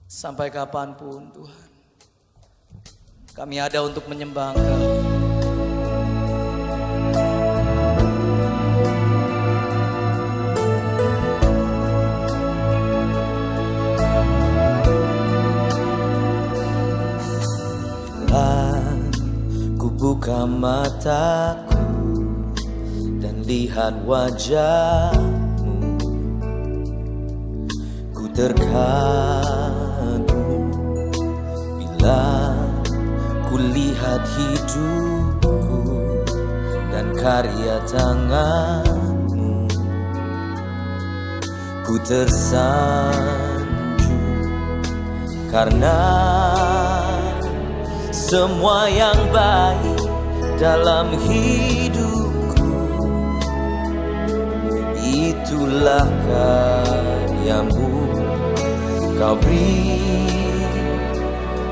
Sampai kapanpun Tuhan, kami ada untuk menyembah Engkau. Ku buka mataku dan lihat wajahmu, ku terkagum bila ku lihat hidupku dan karya tanganmu. Ku tersanjung karena semua yang baik dalam hidupku, itulah karyamu. Kau beri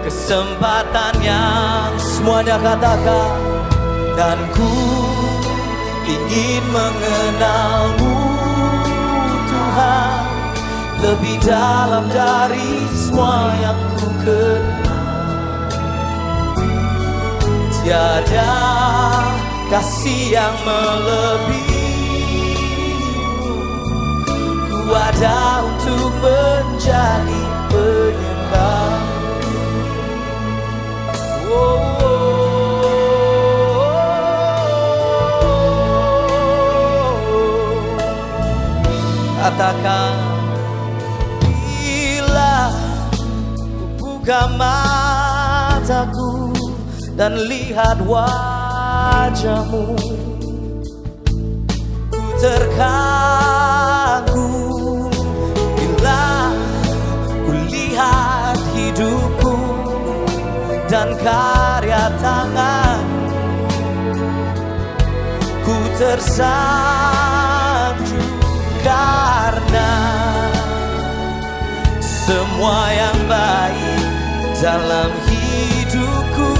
kesempatan yang semua dah katakan, dan ku ingin mengenalmu Tuhan lebih dalam dari semua yang ku kenal. Tiada kasih yang melebihimu, ku ada untuk menjadi penyembah. Katakan, bila ku buka mataku dan lihat wajahmu, ku terkagum bila ku lihat hidupku dan karya tangan. Ku tersanjung karena semua yang baik dalam hidupku,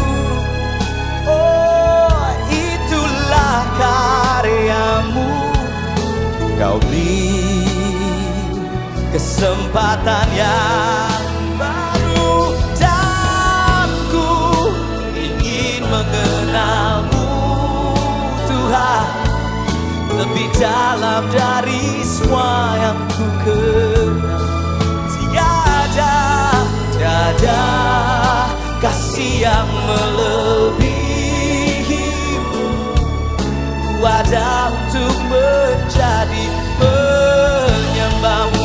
itulah karyamu. Kau beri kesempatan yang baru, dan ku ingin mengenalmu Tuhan lebih dalam dari semua yang ku kenal. Tiada kasih yang melebihimu, ku ada untuk menjadi penyembahmu.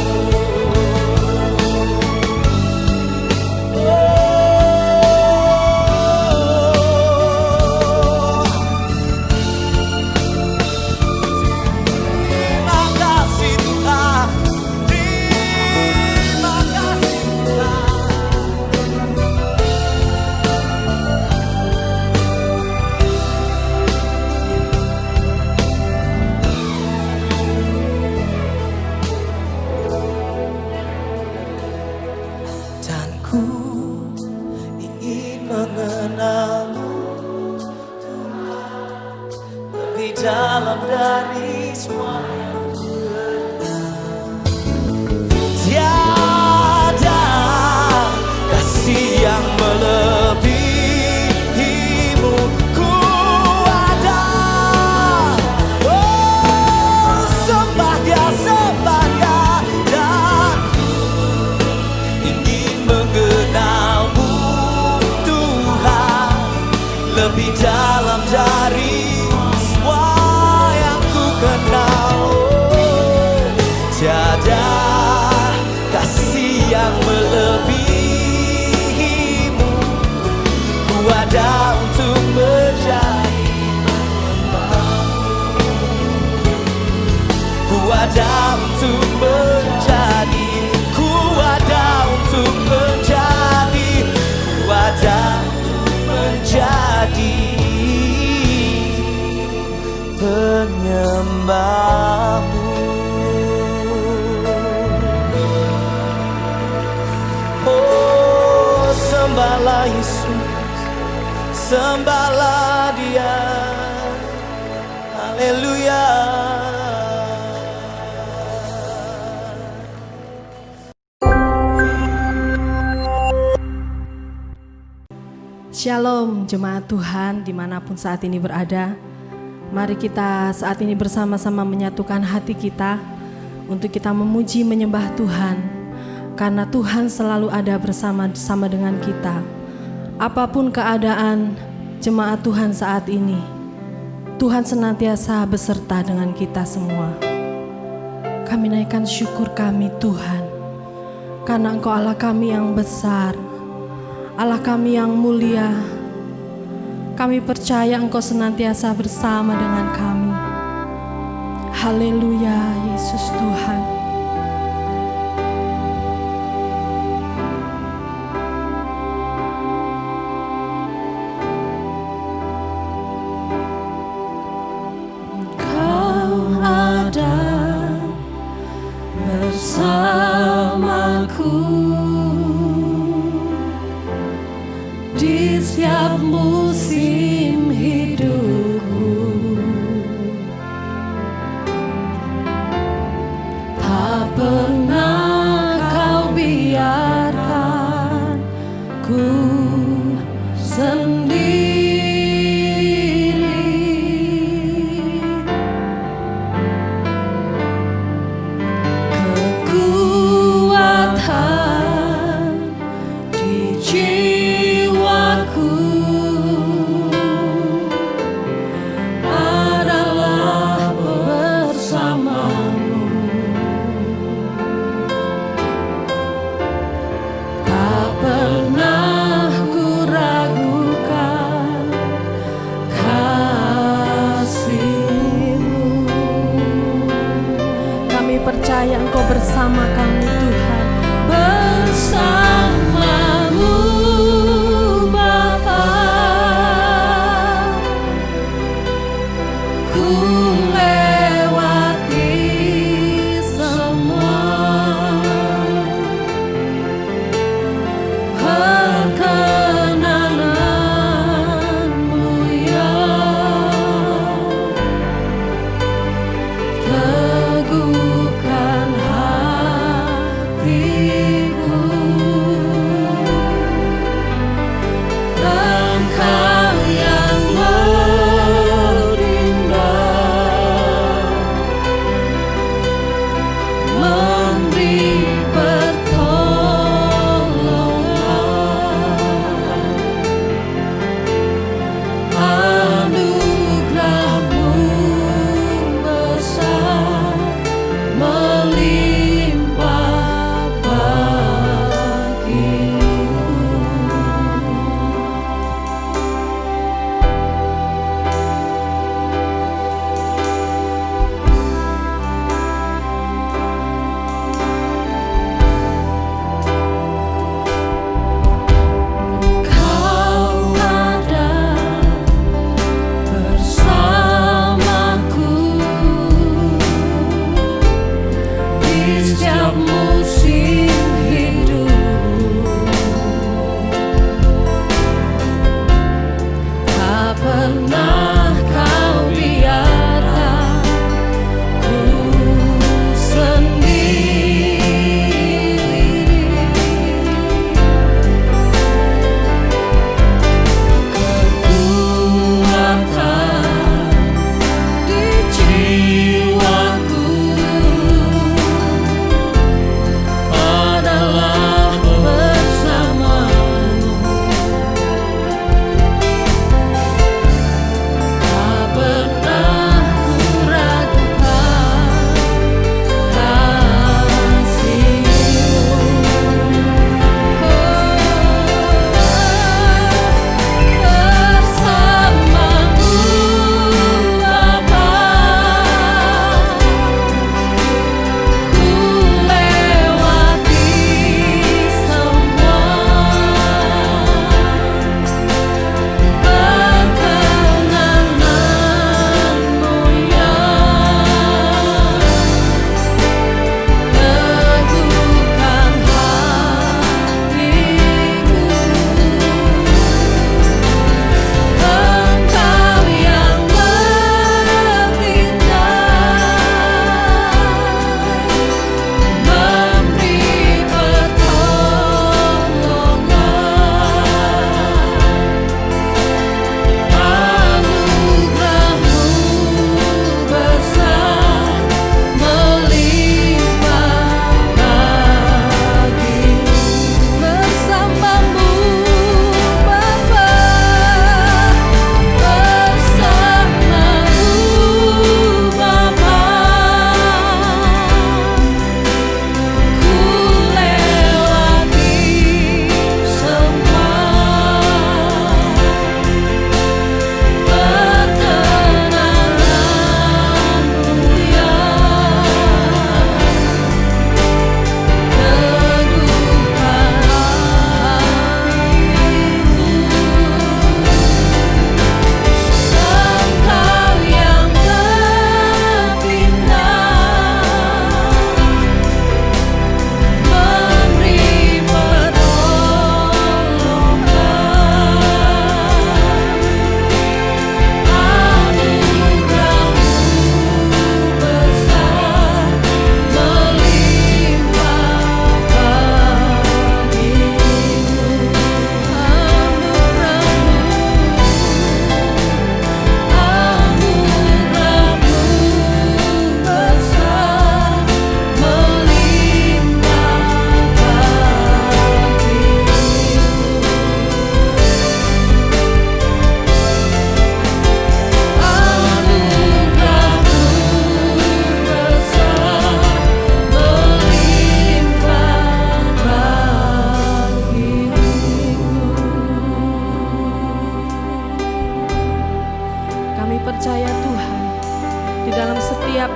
Dalam dari semua yang ku kenal, tiada kasih yang melebihimu, ku ada. Sembah Dia, dan ku ingin mengenalmu Tuhan lebih dalam dari kenal. Tiada kasih yang melebihimu, ku ada untuk menjadi penyembahmu. Ku ada untuk menjadi, ku ada untuk menjadi, ku ada untuk menjadi penyembahmu. Oh, sembahlah Yesus, sembahlah Dia. Haleluya. Shalom jemaat Tuhan dimanapun saat ini berada. Mari kita saat ini bersama-sama menyatukan hati kita untuk kita memuji menyembah Tuhan. Karena Tuhan selalu ada bersama-sama dengan kita. Apapun keadaan jemaat Tuhan saat ini, Tuhan senantiasa beserta dengan kita semua. Kami naikkan syukur kami Tuhan, karena Engkau Allah kami yang besar, Allah kami yang mulia. Kami percaya Engkau senantiasa bersama dengan kami. Haleluya, Yesus Tuhan. Engkau ada bersamaku di setiap musim hidupku. Tak pernah Kau biarkan ku sendiri. Kekuatan di jiwaku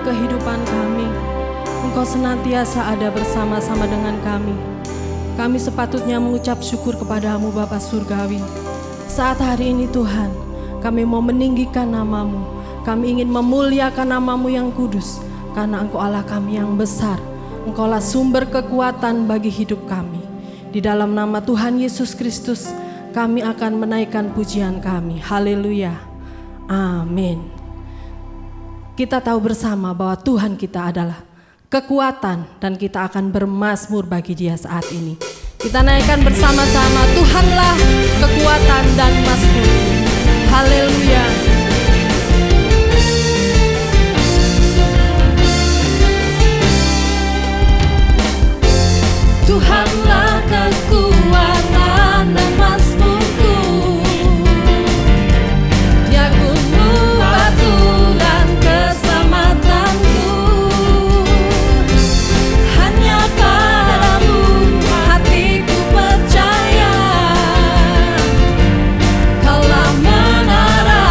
kehidupan kami. Engkau senantiasa ada bersama-sama dengan kami. Kami sepatutnya mengucap syukur kepadamu Bapa Surgawi. Saat hari ini Tuhan, kami mau meninggikan nama-Mu. Kami ingin memuliakan nama-Mu yang kudus, karena Engkau Allah kami yang besar. Engkaulah sumber kekuatan bagi hidup kami. Di dalam nama Tuhan Yesus Kristus, kami akan menaikkan pujian kami. Haleluya. Amin. Kita tahu bersama bahwa Tuhan kita adalah kekuatan dan kita akan bermazmur bagi Dia saat ini. Kita naikkan bersama-sama, Tuhanlah kekuatan dan mazmur. Haleluya. Tuhanlah kekuatan dan mazmurku. Dia gunung batu dan keselamatanku. Hanya padamu hatiku percaya. Kaulah menara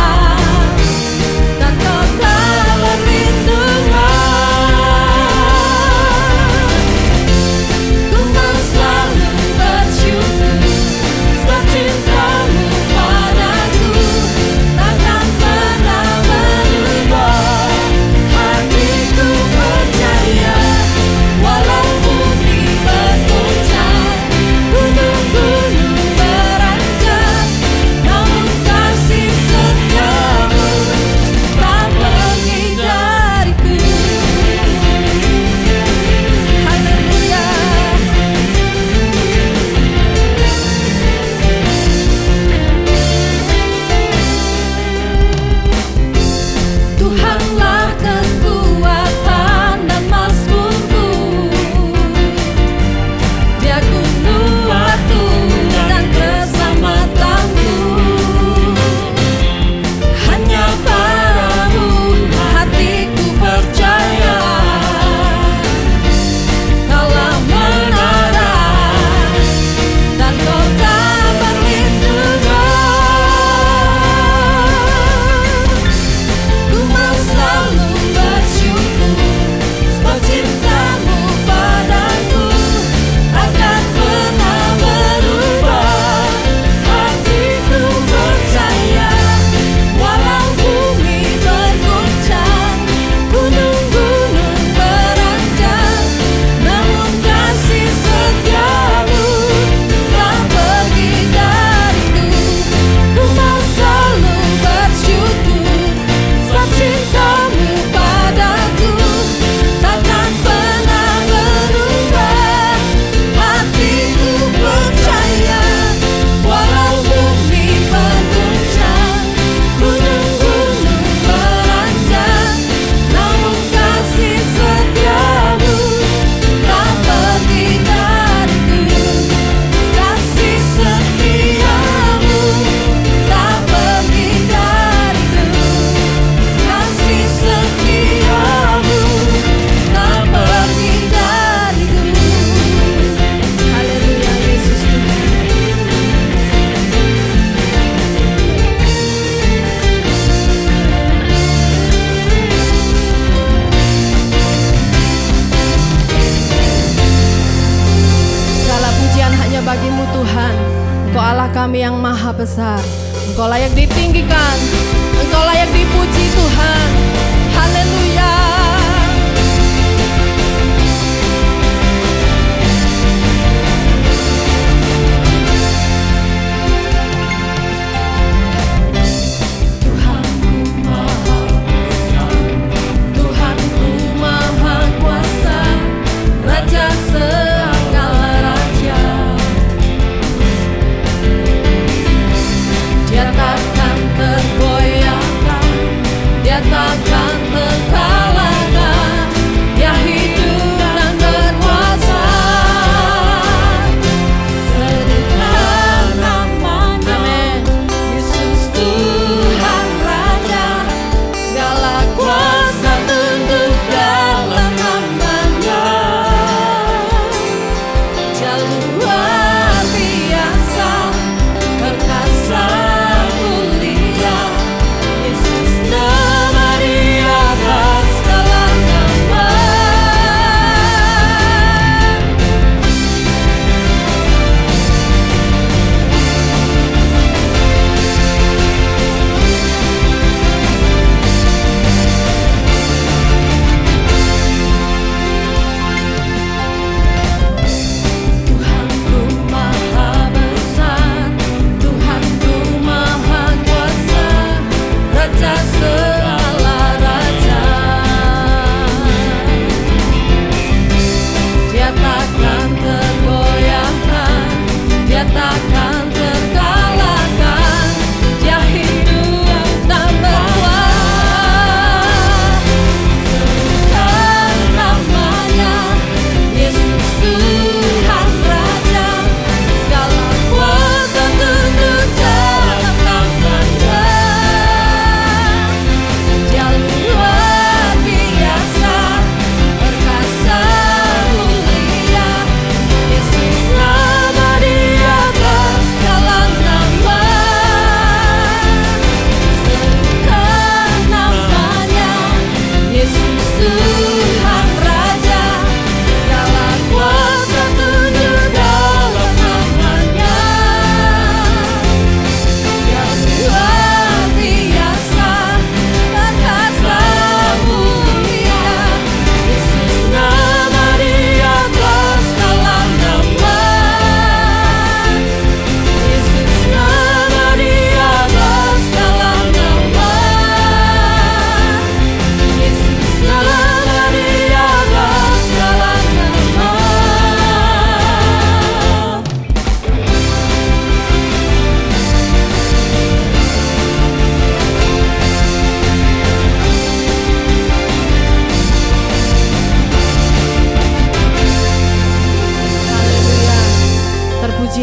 dan kau tak berlindungan. Ku mau selalu bersyukur sebab cintamu padaku takkan pernah berubah. Hatiku percaya walau bumi berguncang, gunung-gunung beranjak, namun kasih setiamu tak pergi dariku. Haleluya. Tuhanlah kekuatan dan mazmurku. Dia gunung batu dan keselamatanku. Hanya padamu hatiku percaya. Kaulah menara dan kau tak berlindungan. Ku mau selalu bersyukur sebab cintamu padaku takkan pernah berubah. Hatiku percaya walau bumi berguncang, gunung-gunung beranjak, namun kasih setiamu tak pergi dariku. Ku mau selalu bersyukur sebab cintamu padaku takkan pernah berubah. Hatiku percaya walau bumi berguncang, gunung-gunung beranjak, namun kasih setiamu tak pergi dariku. Kasih setiamu tak pergi dariku. Kasih setiamu tak pergi dariku. Haleluya Yesus Tuhan. Segala pujian hanya bagimu Tuhan. Engkau Allah kami yang maha besar. Engkau layak ditinggikan. Engkau layak dipuji Tuhan. Haleluya. Tuhanku maha kuasa, Raja segala raja. Dia takkan tergoyahkan, Dia takkan terkalahkan.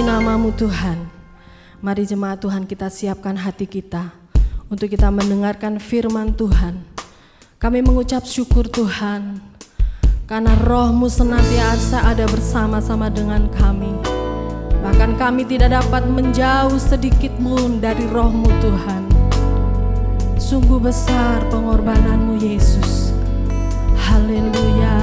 namamu Tuhan. Mari jemaat Tuhan, kita siapkan hati kita untuk kita mendengarkan firman Tuhan. Kami mengucap syukur Tuhan, karena roh-Mu senantiasa ada bersama-sama dengan kami. Bahkan kami tidak dapat menjauh sedikit pun dari roh-Mu Tuhan. Sungguh besar pengorbanan-Mu Yesus. Haleluya.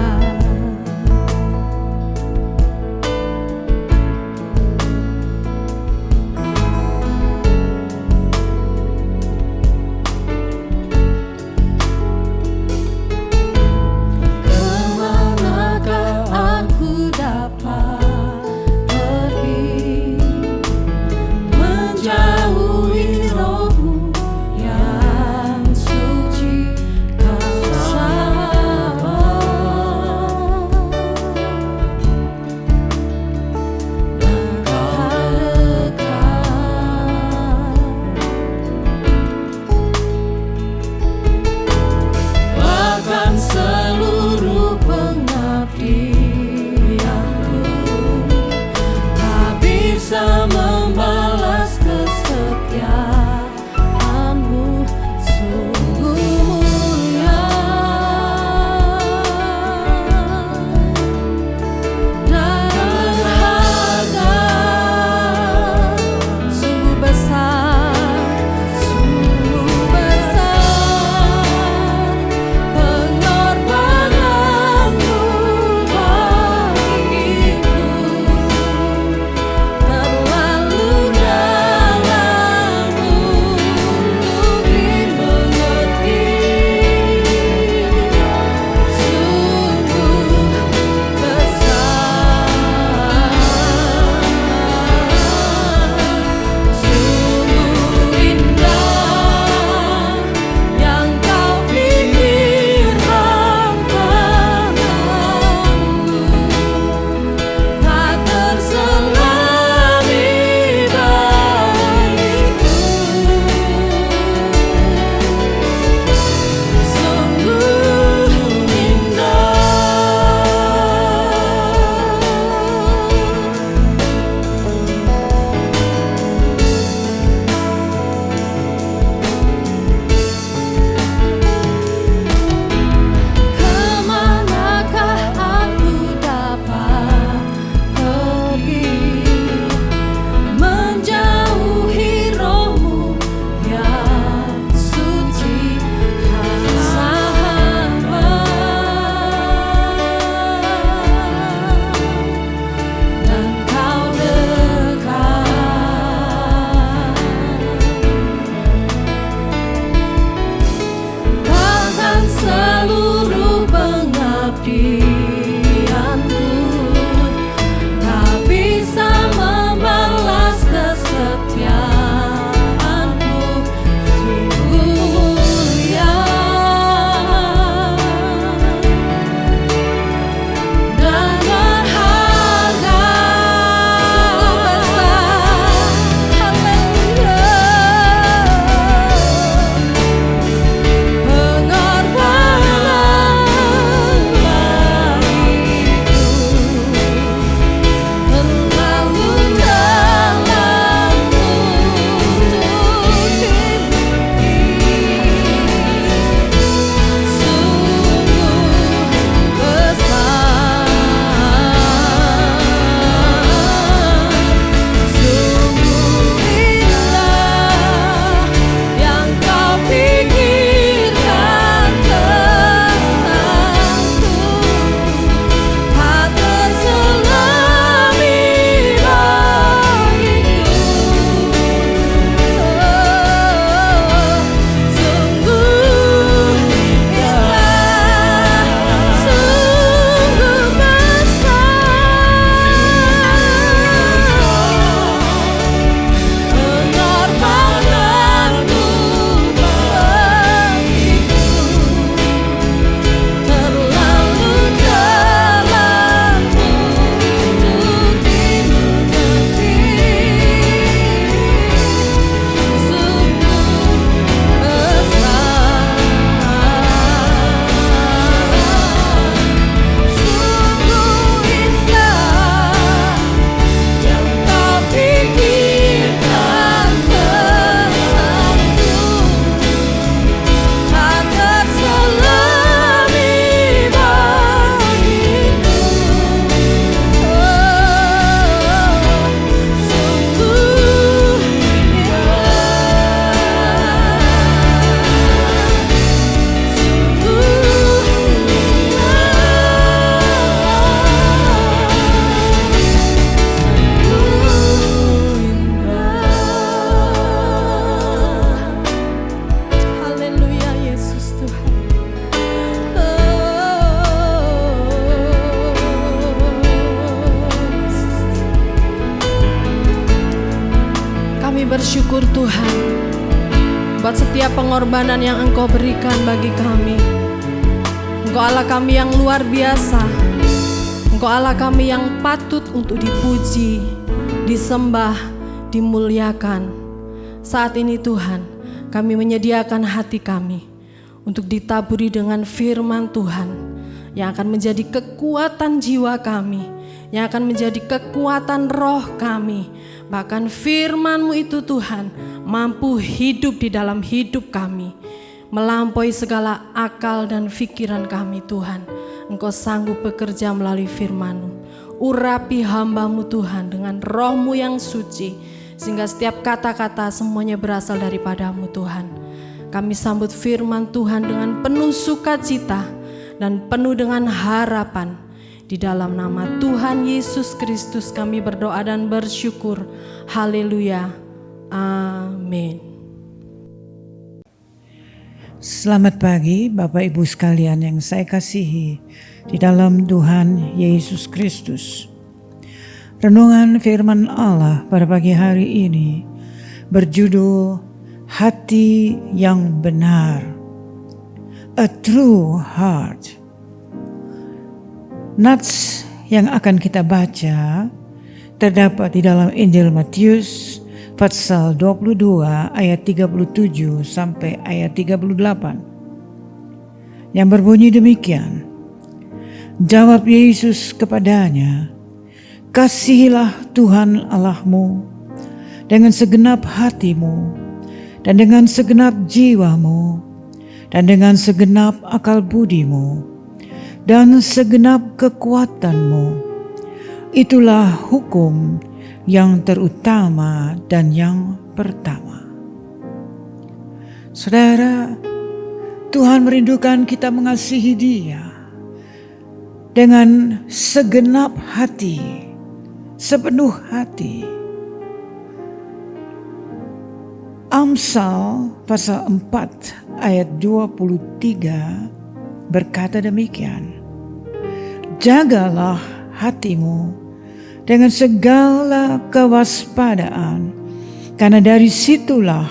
Telah Kami bersyukur Tuhan buat setiap pengorbanan yang Engkau berikan bagi kami. Engkau Allah kami yang luar biasa. Engkau Allah kami yang patut untuk dipuji, disembah, dimuliakan. Saat ini Tuhan, kami menyediakan hati kami untuk ditaburi dengan firman Tuhan yang akan menjadi kekuatan jiwa kami, yang akan menjadi kekuatan roh kami. Bahkan firman-Mu itu Tuhan mampu hidup di dalam hidup kami, melampaui segala akal dan pikiran kami Tuhan. Engkau sanggup bekerja melalui firman-Mu. Urapi hamba-Mu Tuhan dengan roh-Mu yang suci, sehingga setiap kata-kata semuanya berasal daripada-Mu Tuhan. Kami sambut firman Tuhan dengan penuh sukacita dan penuh dengan harapan. Di dalam nama Tuhan Yesus Kristus kami berdoa dan bersyukur. Haleluya. Amin. Selamat pagi Bapak Ibu sekalian yang saya kasihi di dalam Tuhan Yesus Kristus. Renungan firman Allah pada pagi hari ini berjudul Hati yang Benar. A True Heart. Nats yang akan kita baca terdapat di dalam Injil Matius pasal 22 ayat 37 sampai ayat 38. Yang berbunyi demikian. Jawab Yesus kepadanya, kasihilah Tuhan Allahmu dengan segenap hatimu dan dengan segenap jiwamu dan dengan segenap akal budimu dan segenap kekuatanmu. Itulah hukum yang terutama dan yang pertama. Saudara, Tuhan merindukan kita mengasihi Dia dengan segenap hati, sepenuh hati. Amsal pasal 4 ayat 23 berkata demikian. Jagalah hatimu dengan segala kewaspadaan, karena dari situlah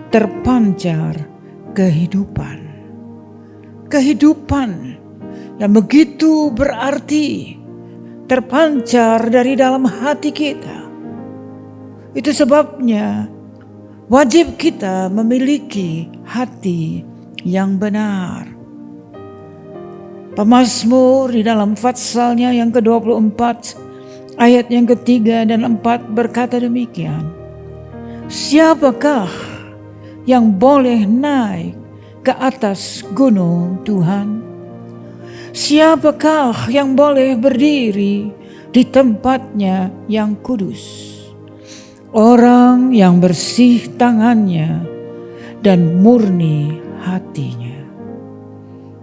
terpancar kehidupan. Kehidupan yang begitu berarti terpancar dari dalam hati kita. Itu sebabnya wajib kita memiliki hati yang benar. Pemazmur di dalam fatsalnya yang ke-24 ayat yang ke-3 dan 4 berkata demikian. Siapakah yang boleh naik ke atas gunung Tuhan? Siapakah yang boleh berdiri di tempatnya yang kudus? Orang yang bersih tangannya dan murni hatinya.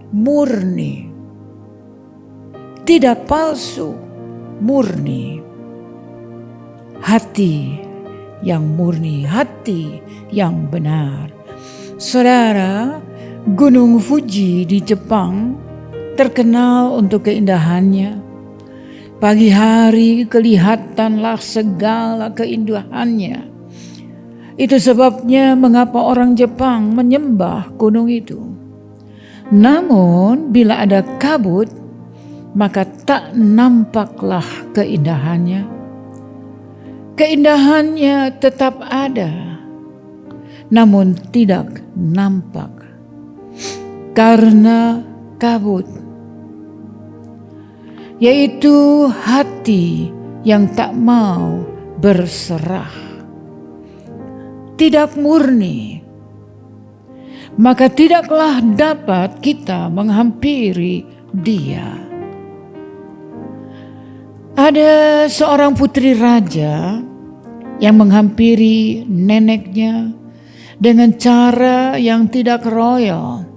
Murni. Tidak palsu, murni. Hati yang murni, hati yang benar. Saudara, Gunung Fuji di Jepang terkenal untuk keindahannya. Pagi hari kelihatanlah segala keindahannya. Itu sebabnya mengapa orang Jepang menyembah gunung itu. Namun bila ada kabut, maka tak nampaklah keindahannya. Keindahannya tetap ada, namun tidak nampak karena kabut, yaitu hati yang tak mau berserah, tidak murni. Maka tidaklah dapat kita menghampiri Dia. Ada seorang putri raja yang menghampiri neneknya dengan cara yang tidak royal.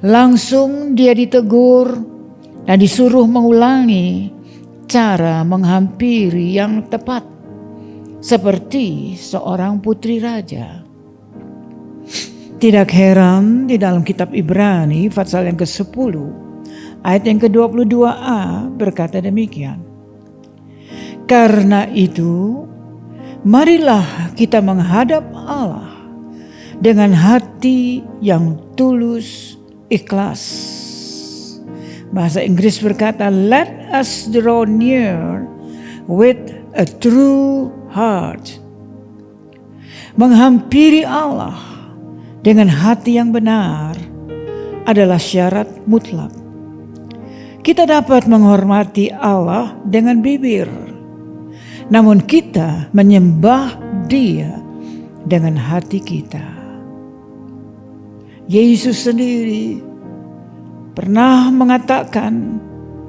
Langsung dia ditegur dan disuruh mengulangi cara menghampiri yang tepat seperti seorang putri raja. Tidak heran di dalam kitab Ibrani pasal yang ke-10 ayat yang ke-22a berkata demikian. Karena itu, marilah kita menghadap Allah dengan hati yang tulus, ikhlas. Bahasa Inggris berkata, let us draw near with a true heart. Menghampiri Allah dengan hati yang benar adalah syarat mutlak. Kita dapat menghormati Allah dengan bibir, namun kita menyembah Dia dengan hati kita. Yesus sendiri pernah mengatakan,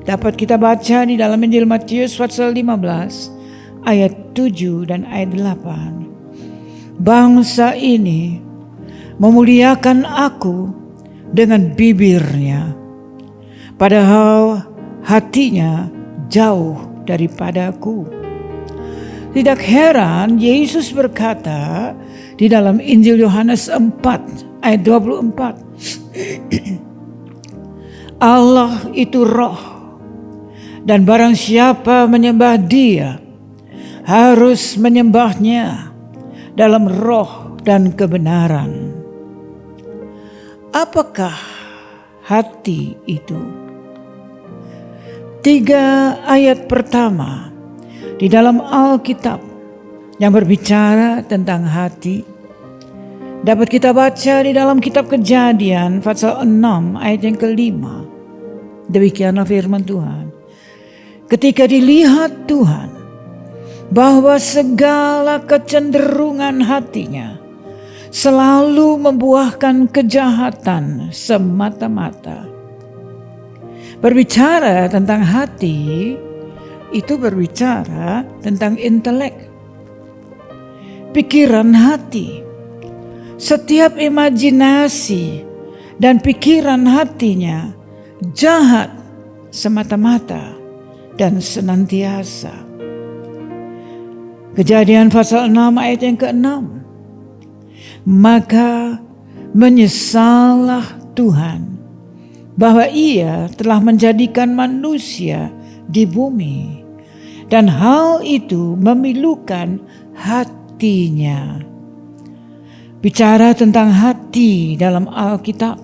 dapat kita baca di dalam Injil Matius pasal 15 ayat 7 dan ayat 8. Bangsa ini memuliakan aku dengan bibirnya, padahal hatinya jauh daripadaku. Tidak heran Yesus berkata di dalam Injil Yohanes 4 ayat 24. Allah itu roh, dan barang siapa menyembah Dia harus menyembahnya dalam roh dan kebenaran. Apakah hati itu? 3 ayat pertama di dalam Alkitab yang berbicara tentang hati dapat kita baca di dalam kitab Kejadian pasal 6 ayat yang kelima. Demikianlah firman Tuhan. Ketika dilihat Tuhan bahwa segala kecenderungan hatinya selalu membuahkan kejahatan semata-mata. Berbicara tentang hati, itu berbicara tentang intelek, pikiran hati. Setiap imajinasi dan pikiran hatinya jahat semata-mata dan senantiasa. Kejadian pasal 6 ayat yang ke-6. Maka menyesallah Tuhan bahwa Ia telah menjadikan manusia di bumi, dan hal itu memilukan hatinya. Bicara tentang hati dalam Alkitab,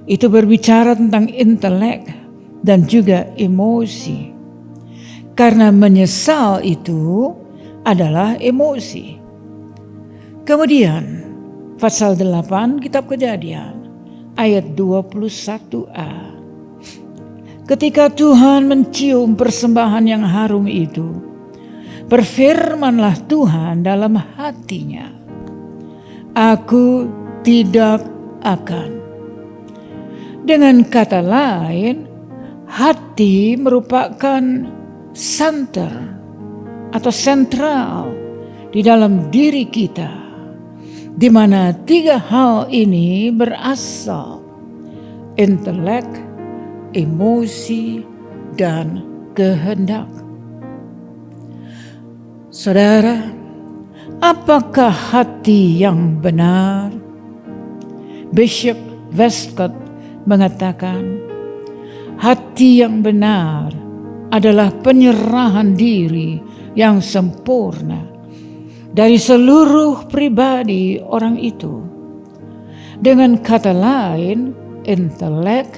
itu berbicara tentang intelek dan juga emosi. Karena menyesal itu adalah emosi. Kemudian pasal 8 kitab Kejadian ayat 21a. Ketika Tuhan mencium persembahan yang harum itu, berfirmanlah Tuhan dalam hatinya, aku tidak akan. Dengan kata lain, hati merupakan center atau sentral di dalam diri kita, di mana 3 hal ini berasal: intelek, emosi, dan kehendak. Saudara, apakah hati yang benar? Bishop Westcott mengatakan, hati yang benar adalah penyerahan diri yang sempurna dari seluruh pribadi orang itu. Dengan kata lain, intelek,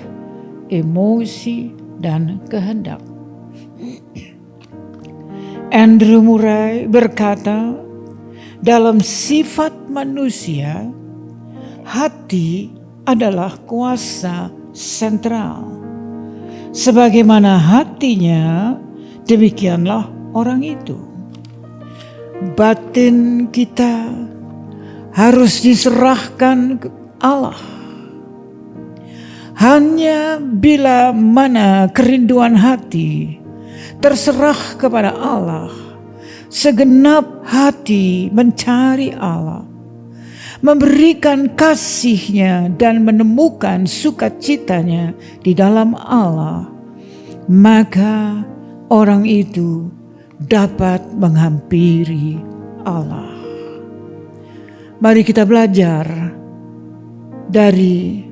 emosi, dan kehendak. Andrew Murray berkata, dalam sifat manusia, hati adalah kuasa sentral. Sebagaimana hatinya, demikianlah orang itu. Batin kita harus diserahkan ke Allah. Hanya bila mana kerinduan hati terserah kepada Allah, segenap hati mencari Allah, memberikan kasih-Nya dan menemukan sukacitanya di dalam Allah, maka orang itu dapat menghampiri Allah. Mari kita belajar dari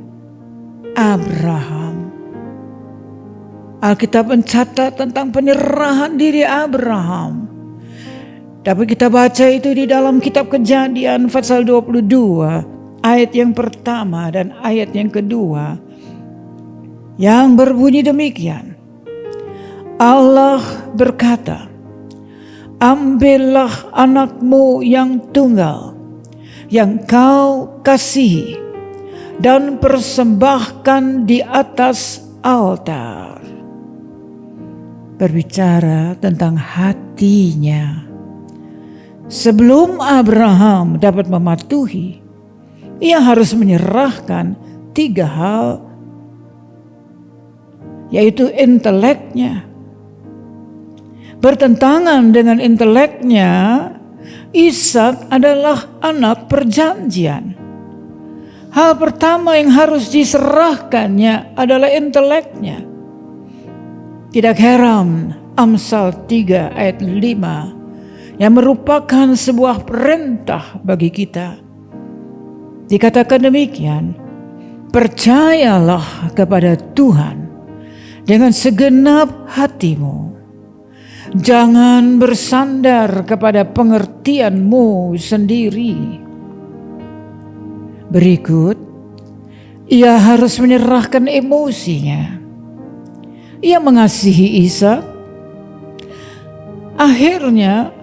Abraham. Alkitab mencatat tentang penyerahan diri Abraham Dapat kita baca itu di dalam kitab Kejadian pasal 22 ayat yang pertama dan ayat yang kedua, yang berbunyi demikian. Allah berkata, ambillah anakmu yang tunggal yang kau kasihi dan persembahkan di atas altar. Berbicara tentang hatinya. Sebelum Abraham dapat mematuhi, ia harus menyerahkan 3 hal, yaitu inteleknya. Bertentangan dengan inteleknya, Ishak adalah anak perjanjian. Hal pertama yang harus diserahkannya adalah inteleknya. Tidak heran Amsal 3 ayat 5 yang merupakan sebuah perintah bagi kita. Dikatakan demikian, percayalah kepada Tuhan dengan segenap hatimu. Jangan bersandar kepada pengertianmu sendiri. Berikut, ia harus menyerahkan emosinya. Ia mengasihi Ishak. Akhirnya,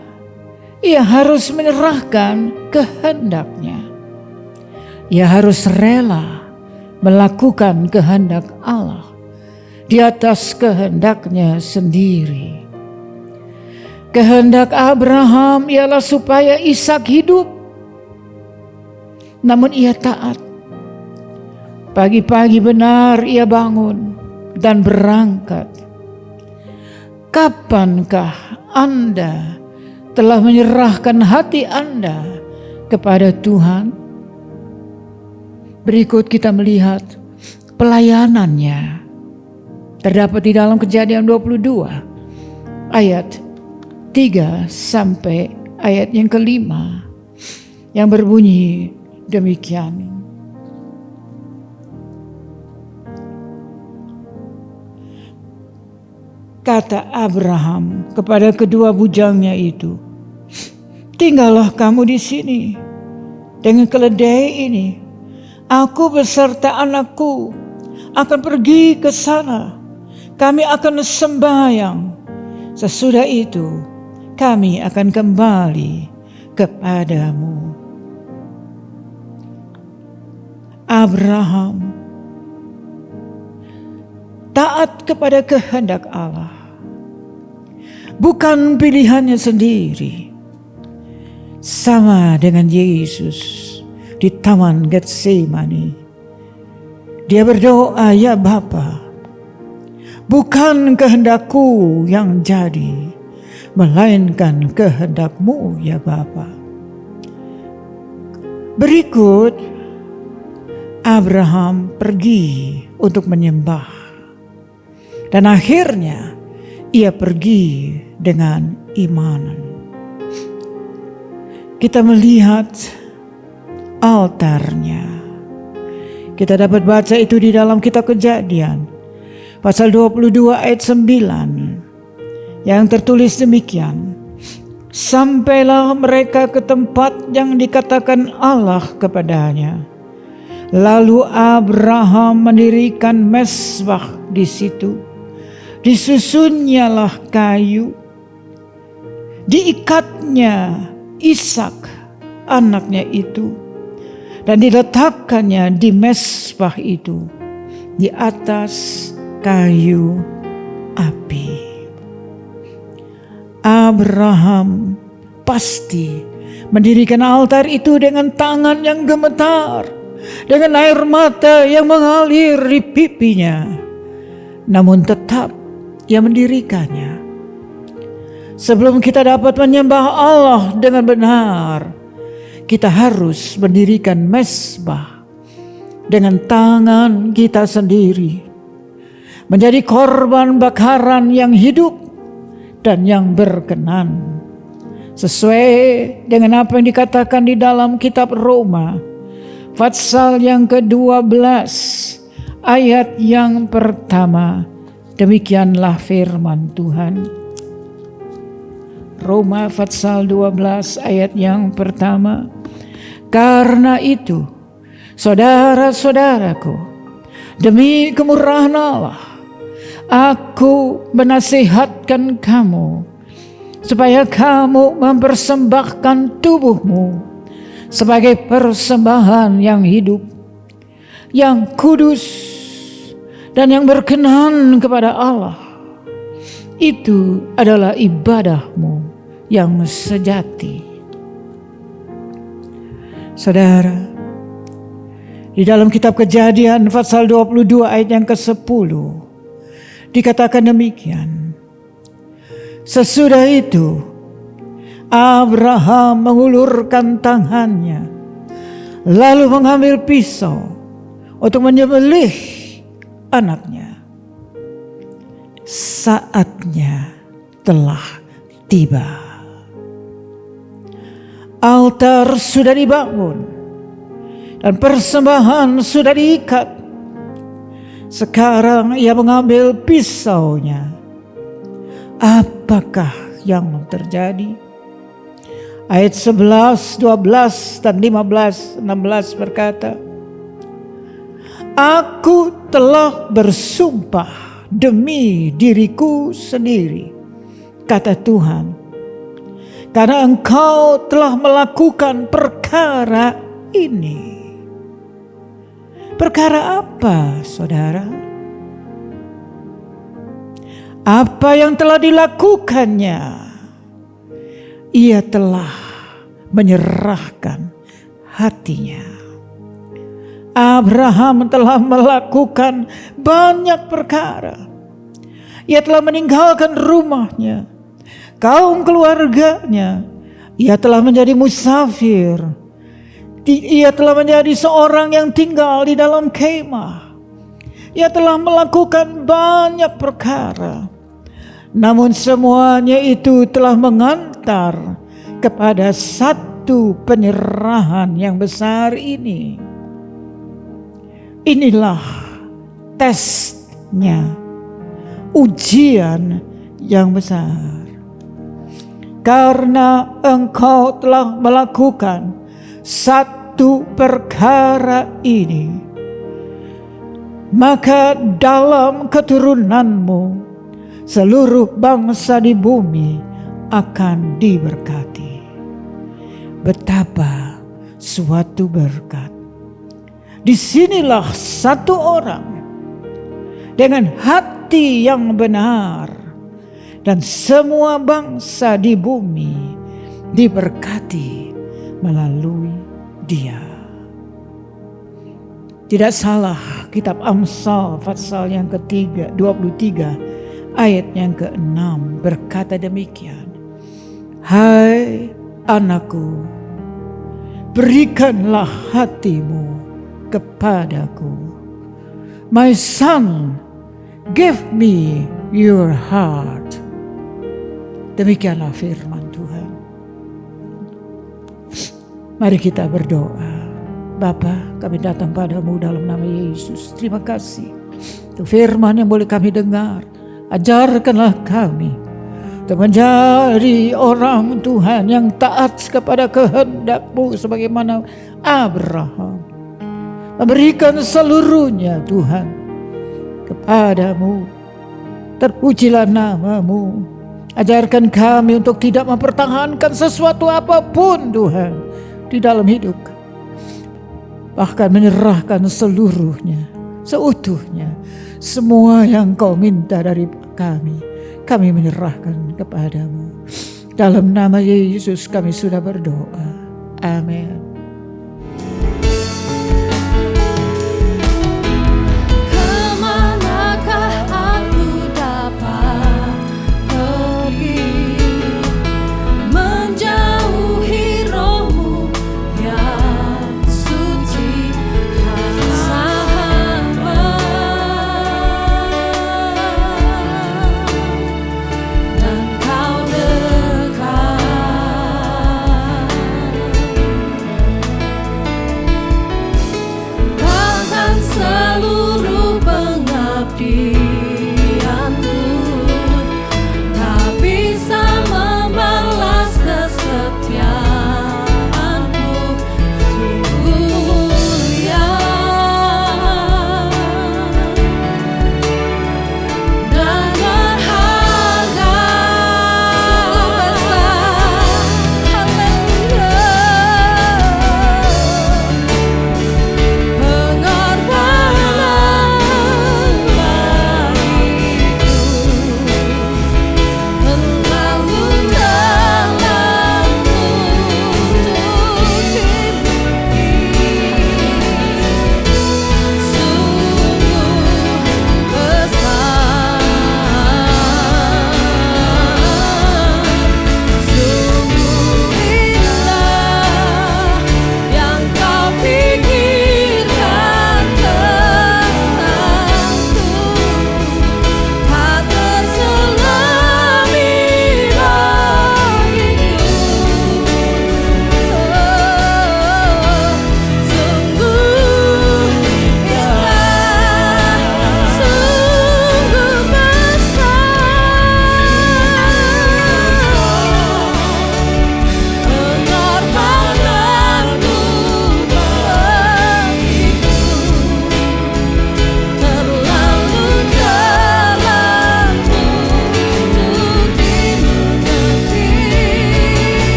ia harus menyerahkan kehendaknya. Ia harus rela melakukan kehendak Allah di atas kehendaknya sendiri. Kehendak Abraham ialah supaya Ishak hidup. Namun ia taat. Pagi-pagi benar ia bangun dan berangkat. Kapankah Anda telah menyerahkan hati Anda kepada Tuhan? Berikut kita melihat pelayanannya. Terdapat di dalam Kejadian 22 ayat 3 sampai ayat yang ke-5 yang berbunyi demikian. Kata Abraham kepada kedua bujangnya itu, tinggallah kamu di sini dengan keledai ini. Aku beserta anakku akan pergi ke sana. Kami akan sembahyang. Sesudah itu kami akan kembali kepadamu. Abraham taat kepada kehendak Allah. Bukan pilihannya sendiri. Sama dengan Yesus di Taman Getsemani. Dia berdoa, ya Bapa, bukan kehendakku yang jadi, melainkan kehendak-Mu ya Bapa. Berikut, Abraham pergi untuk menyembah. Dan akhirnya ia pergi dengan iman. Kita melihat altarnya. Kita dapat baca itu di dalam kitab Kejadian pasal 22 ayat 9 yang tertulis demikian. Sampailah mereka ke tempat yang dikatakan Allah kepadanya. Lalu Abraham mendirikan mezbah di situ. Disusunnyalah kayu. Diikatnya Ishak anaknya itu. Dan diletakkannya di mezbah itu. Di atas kayu api. Abraham pasti mendirikan altar itu dengan tangan yang gemetar. Dengan air mata yang mengalir di pipinya. Namun tetap ia mendirikannya. Sebelum kita dapat menyembah Allah dengan benar, kita harus mendirikan mezbah dengan tangan kita sendiri. Menjadi korban bakaran yang hidup dan yang berkenan. Sesuai dengan apa yang dikatakan di dalam kitab Roma, pasal yang ke-12, ayat yang pertama. Demikianlah firman Tuhan. Roma pasal 12 ayat yang pertama. Karena itu, saudara-saudaraku, demi kemurahan Allah, aku menasihatkan kamu supaya kamu mempersembahkan tubuhmu sebagai persembahan yang hidup, yang kudus, dan yang berkenan kepada Allah. Itu adalah ibadahmu yang sejati. Saudara, di dalam kitab Kejadian pasal 22 ayat yang ke-10 dikatakan demikian. Sesudah itu Abraham mengulurkan tangannya lalu mengambil pisau untuk menyembelih anaknya. Saatnya telah tiba. Altar sudah dibangun dan persembahan sudah diikat. Sekarang ia mengambil pisaunya. Apakah yang terjadi? Ayat 11, 12, dan 15, 16 berkata, Aku telah bersumpah demi diriku sendiri, kata Tuhan, karena engkau telah melakukan perkara ini. Perkara apa, saudara? Apa yang telah dilakukannya? Ia telah menyerahkan hatinya. Abraham telah melakukan banyak perkara. Ia telah meninggalkan rumahnya, kaum keluarganya. Ia telah menjadi musafir. Ia telah menjadi seorang yang tinggal di dalam kemah. Ia telah melakukan banyak perkara. Namun semuanya itu telah mengantar kepada satu penyerahan yang besar ini. Inilah tesnya, ujian yang besar. Karena engkau telah melakukan satu perkara ini, maka dalam keturunanmu seluruh bangsa di bumi akan diberkati. Betapa suatu berkat. Disinilah satu orang dengan hati yang benar, dan semua bangsa di bumi diberkati melalui dia. Tidak salah, kitab Amsal pasal yang ketiga 23 ayat yang ke-6 berkata demikian. Hai anakku, berikanlah hatimu kepadaku. My son, give me your heart. Demikianlah firman Tuhan. Mari kita berdoa. Bapa, kami datang padamu dalam nama Yesus. Terima kasih untuk firman yang boleh kami dengar. Ajarkanlah kami untuk menjadi orang Tuhan yang taat kepada kehendak-Mu sebagaimana Abraham. Memberikan seluruhnya Tuhan kepadamu. Terpujilah nama-Mu. Ajarkan kami untuk tidak mempertahankan sesuatu apapun Tuhan di dalam hidup. Bahkan menyerahkan seluruhnya, seutuhnya. Semua yang Kau minta dari kami menyerahkan kepadamu. Dalam nama Yesus kami sudah berdoa. Amin.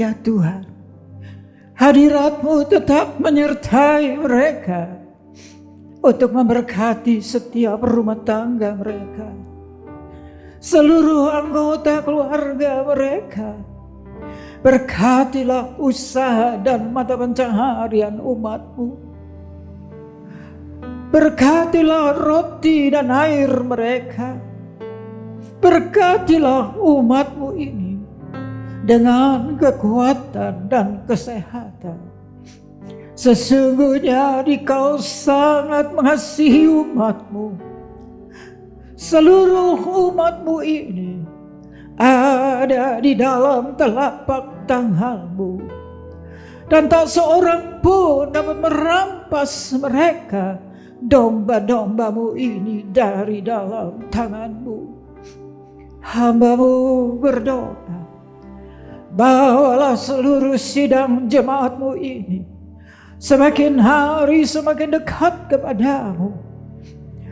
ya Tuhan, hadirat-Mu tetap menyertai mereka untuk memberkati setiap rumah tangga mereka, seluruh anggota keluarga mereka. Berkatilah usaha dan mata pencaharian umat-Mu. Berkatilah roti dan air mereka. Berkatilah umat-Mu ini dengan kekuatan dan kesehatan. Sesungguhnya Dikau sangat mengasihi umat-Mu. Seluruh umat-Mu ini ada di dalam telapak tangan-Mu, dan tak seorang pun dapat merampas mereka, domba-domba-Mu ini, dari dalam tangan-Mu. Hamba-Mu berdoa, bawalah seluruh sidang jemaat-Mu ini semakin hari semakin dekat kepadamu,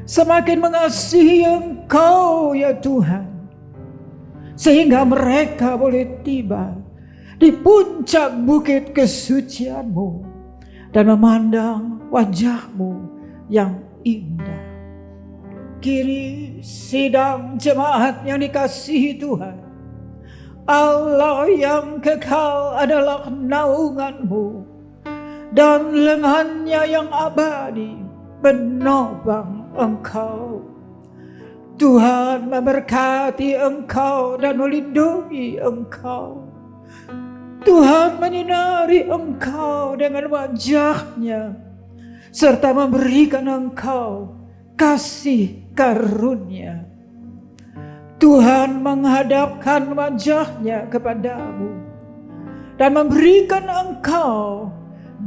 semakin mengasihi Engkau ya Tuhan, sehingga mereka boleh tiba di puncak bukit kesucian-Mu dan memandang wajah-Mu yang indah. Kini sidang jemaat yang dikasihi Tuhan, Allah yang kekal adalah naungan-Mu, dan lengannya yang abadi menopang Engkau. Tuhan memberkati Engkau dan melindungi Engkau. Tuhan menyinari Engkau dengan wajah-Nya, serta memberikan Engkau kasih karunia. Tuhan menghadapkan wajah-Nya kepadamu dan memberikan Engkau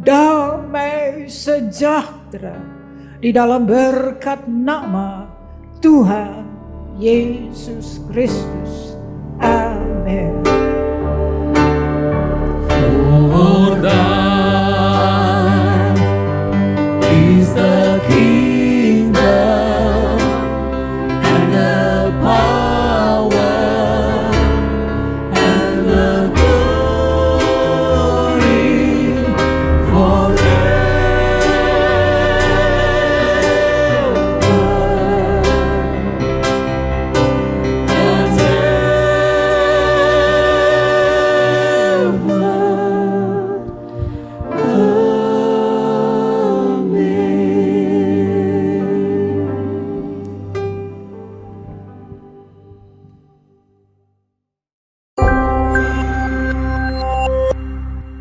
damai sejahtera di dalam berkat nama Tuhan Yesus Kristus.